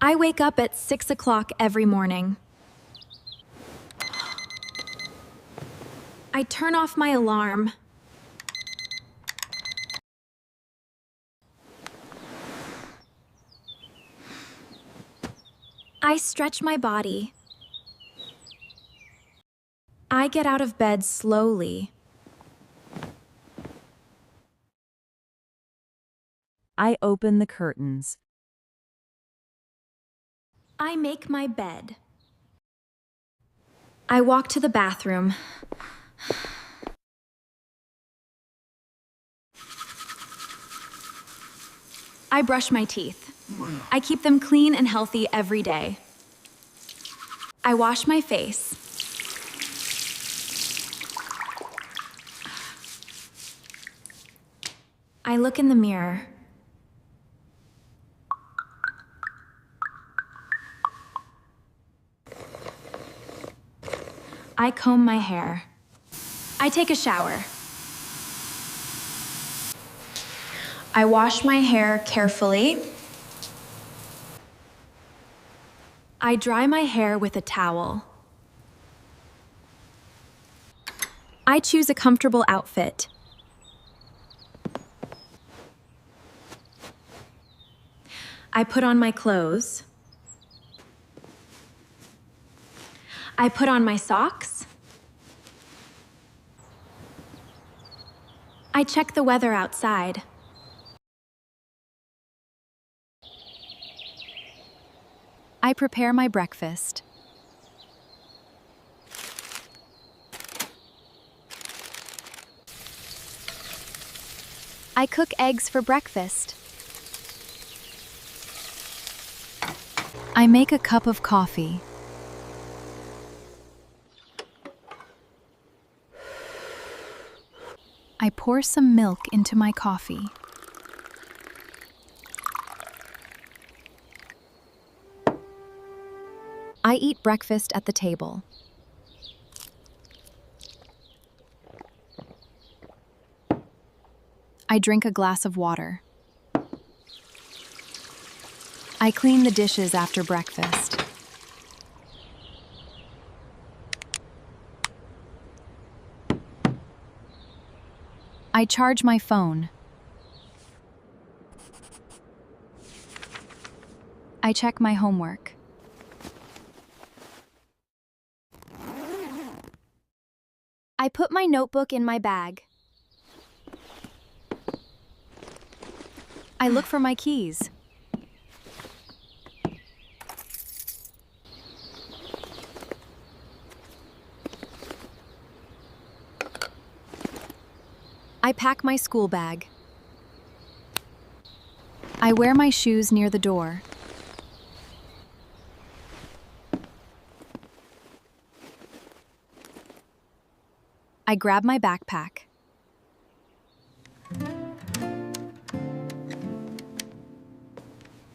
I wake up at 6 o'clock every morning. I turn off my alarm. I stretch my body. I get out of bed slowly. I open the curtains. I make my bed. I walk to the bathroom. I brush my teeth. I keep them clean and healthy every day. I wash my face. I look in the mirror. I comb my hair. I take a shower. I wash my hair carefully. I dry my hair with a towel. I choose a comfortable outfit. I put on my clothes. I put on my socks. I check the weather outside. I prepare my breakfast. I cook eggs for breakfast. I make a cup of coffee. I pour some milk into my coffee. I eat breakfast at the table. I drink a glass of water. I clean the dishes after breakfast. I charge my phone. I check my homework. I put my notebook in my bag. I look for my keys. I pack my school bag. I wear my shoes near the door. I grab my backpack.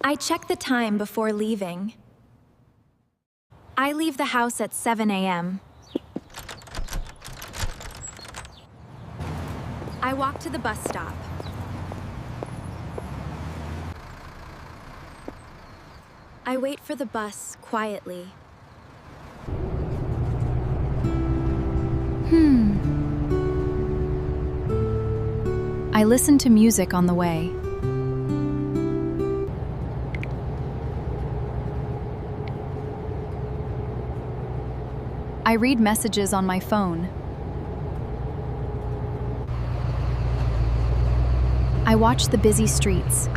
I check the time before leaving. I leave the house at 7 a.m. I walk to the bus stop. I wait for the bus quietly. I listen to music on the way. I read messages on my phone. I watch the busy streets.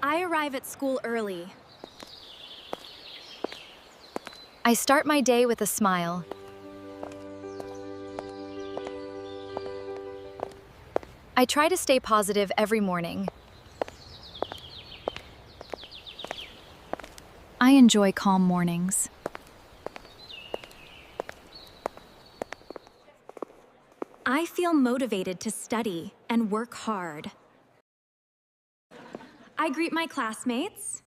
I arrive at school early. I start my day with a smile. I try to stay positive every morning. I enjoy calm mornings. I feel motivated to study and work hard. I greet my classmates.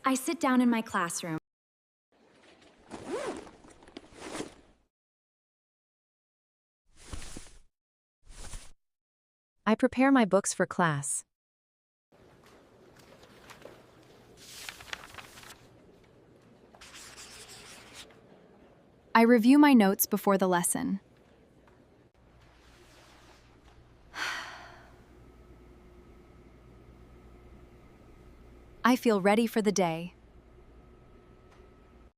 I sit down in my classroom. I prepare my books for class. I review my notes before the lesson. I feel ready for the day.